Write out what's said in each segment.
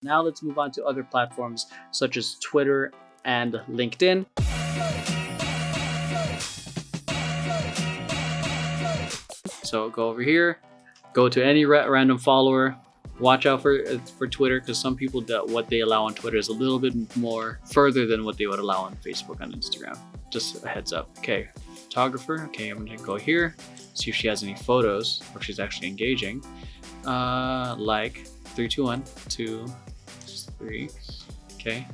Now let's move on to other platforms such as Twitter and LinkedIn. So go over here, go to any random follower. Watch out for Twitter, because some people, what they allow on Twitter is a little bit more further than what they would allow on Facebook and Instagram. Just a heads up. Okay, photographer. Okay, I'm gonna go here, see if she has any photos or if she's actually engaging. Like 3, 2, 1, 2, 3. Okay.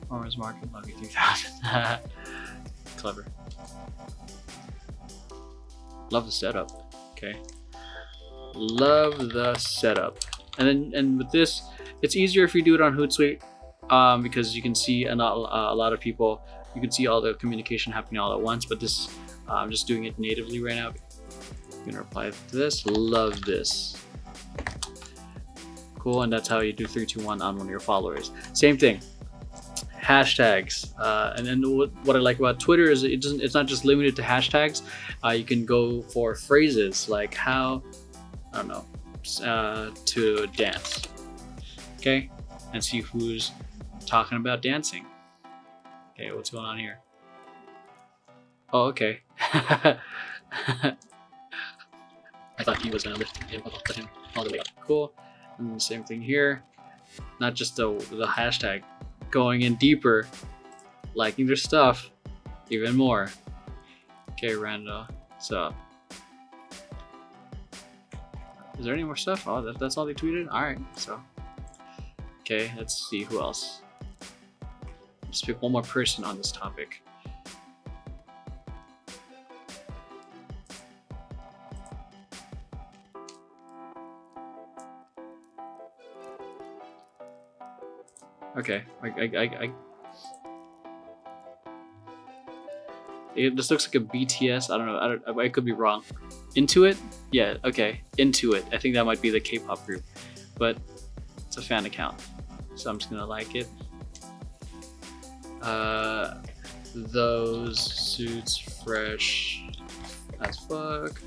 Farmers Market, love you 3000. Clever. Love the setup. Okay. Love the setup. And with this, it's easier if you do it on Hootsuite, because you can see a lot of people. You can see all the communication happening all at once. But this, I'm just doing it natively right now. I'm gonna reply to this. Love this. Cool. And that's how you do 3, 2, 1 on one of your followers. Same thing. Hashtags, and then what I like about Twitter is it's not just limited to hashtags. You can go for phrases like how, I don't know, to dance. Okay, and see who's talking about dancing. Okay, what's going on here? Oh, okay. I thought he was gonna lift him all the way up. Cool. And the same thing here. Not just the hashtag. Going in deeper, liking their stuff even more. Okay, Randall. So, is there any more stuff? Oh, that's all they tweeted? Alright, so. Okay, let's see who else. Let's pick one more person on this topic. Okay, this looks like a BTS. I don't know. I could be wrong. Into It? Yeah. Okay. Into It. I think that might be the K-pop group, but it's a fan account, so I'm just gonna like it. Those suits fresh as fuck.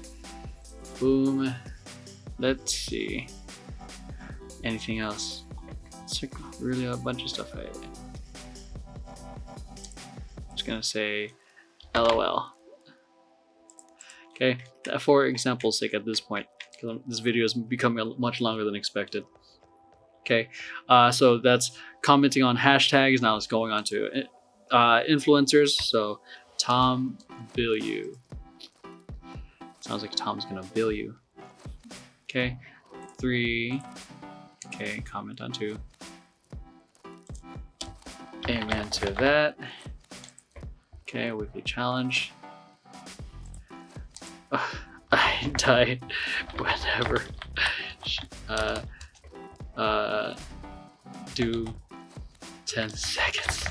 Boom. Let's see. Anything else? It's like really a bunch of stuff. I'm just gonna say LOL. Okay, for example's sake at this point, because this video is becoming much longer than expected. Okay, so that's commenting on hashtags. Now it's going on to influencers. So Tom bill you. Sounds like Tom's gonna bill you. Okay, 3. Okay, comment on 2. Amen to that. Okay, weekly challenge. I die whenever. Do 10 seconds.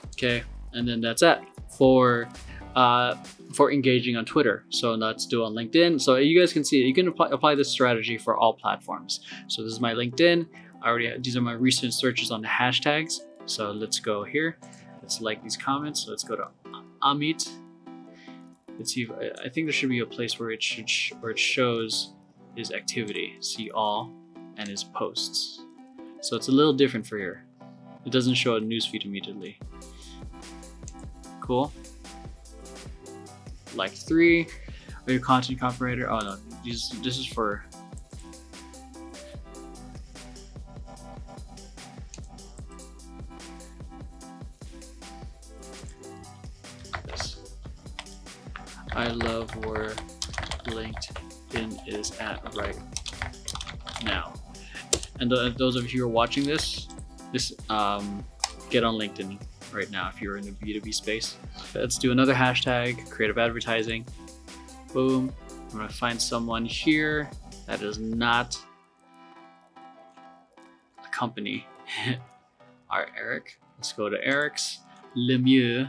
Okay, and then that's it for engaging on Twitter. So let's do on LinkedIn. So you guys can see you can apply this strategy for all platforms. So this is my LinkedIn. These are my recent searches on the hashtags. So let's go here. Let's like these comments. So let's go to Amit. Let's see. I think there should be a place where it shows his activity. See all and his posts. So it's a little different for here. It doesn't show a newsfeed immediately. Cool. Like 3. Are you a content copywriter? Oh no, this is for. I love where LinkedIn is at right now. And those of you who are watching this, get on LinkedIn right now if you're in the B2B space. Let's do another hashtag, creative advertising. Boom. I'm gonna find someone here that is not a company. Our Eric. Let's go to Eric's Lemieux.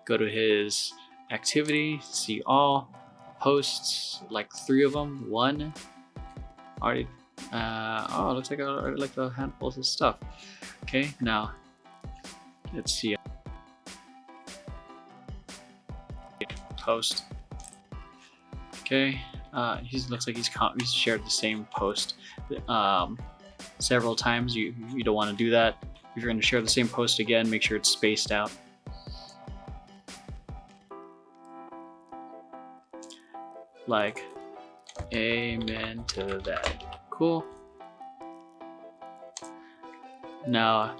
Go to his activity, see all posts, like 3 of them. 1 already. Oh, looks like I already like the handfuls of stuff. Okay, now let's see. Post. Okay, he looks like he's shared the same post several times. You don't want to do that. If you're going to share the same post again, make sure it's spaced out. Like, amen to that. Cool. Now,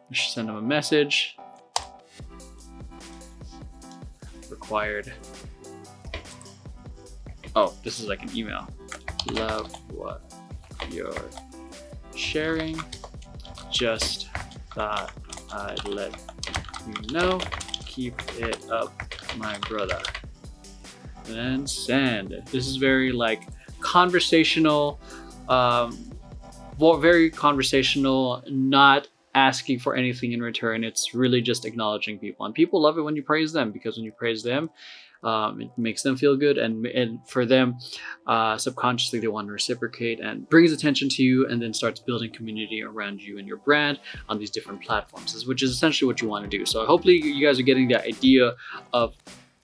I should send him a message. Required. Oh, this is like an email. Love what you're sharing. Just thought I'd let you know. Keep it up, my brother. And then send. This is very like conversational, very conversational, not asking for anything in return. It's really just acknowledging people, and people love it when you praise them, because when you praise them, it makes them feel good, and for them, subconsciously they want to reciprocate, and brings attention to you, and then starts building community around you and your brand on these different platforms, which is essentially what you want to do. So hopefully you guys are getting the idea of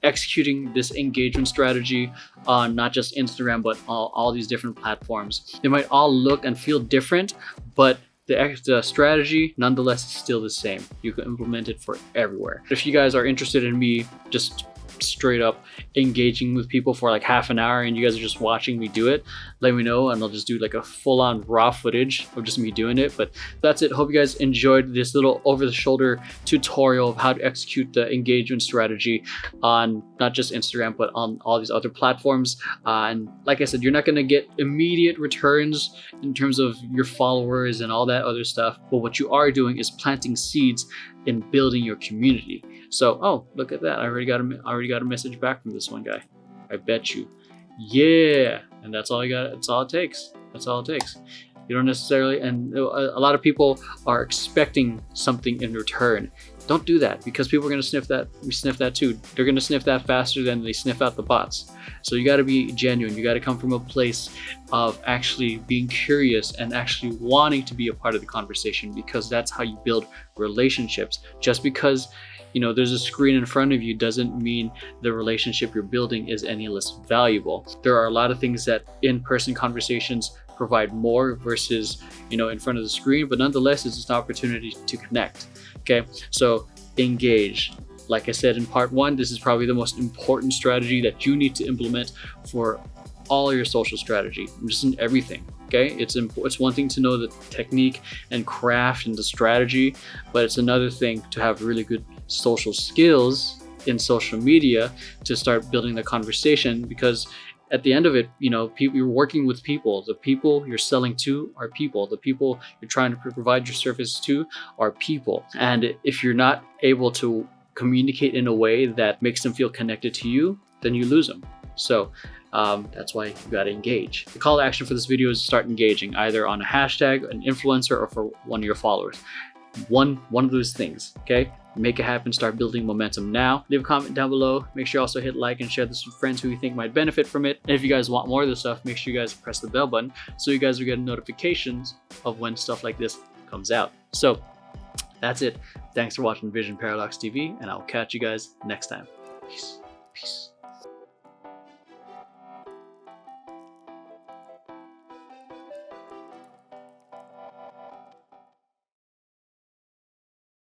executing this engagement strategy on not just Instagram, but all these different platforms. They might all look and feel different, but the strategy nonetheless is still the same. You can implement it for everywhere. If you guys are interested in me just straight up engaging with people for like half an hour and you guys are just watching me do it, let me know, and I'll just do like a full-on raw footage of just me doing it. But that's it. Hope you guys enjoyed this little over-the-shoulder tutorial of how to execute the engagement strategy on not just Instagram, but on all these other platforms. And like I said, you're not going to get immediate returns in terms of your followers and all that other stuff, but what you are doing is planting seeds in building your community. So, oh, look at that. I already got a message back from this one guy. I bet you. Yeah. And that's all you got. That's all it takes. That's all it takes. You don't necessarily, and a lot of people are expecting something in return. Don't do that, because people are going to sniff that. We sniff that too. They're going to sniff that faster than they sniff out the bots. So you got to be genuine. You got to come from a place of actually being curious and actually wanting to be a part of the conversation, because that's how you build relationships. Just because there's a screen in front of you doesn't mean the relationship you're building is any less valuable. There are a lot of things that in-person conversations provide more versus in front of the screen, but nonetheless it's an opportunity to connect. Okay, so engage. Like I said in part 1, this is probably the most important strategy that you need to implement for all your social strategy, just in everything. Okay, it's one thing to know the technique and craft and the strategy, but it's another thing to have really good social skills in social media to start building the conversation, because at the end of it, people, you're working with people. The people you're selling to are people. The people you're trying to provide your service to are people. And if you're not able to communicate in a way that makes them feel connected to you, then you lose them. So that's why you gotta engage. The call to action for this video is to start engaging, either on a hashtag, an influencer, or for one of your followers. One of those things, okay? Make it happen. Start building momentum now. Leave a comment down below. Make sure you also hit like and share this with friends who you think might benefit from it. And if you guys want more of this stuff, make sure you guys press the bell button so you guys will get notifications of when stuff like this comes out. So that's it. Thanks for watching Vision Paradox TV, and I'll catch you guys next time. Peace. Peace.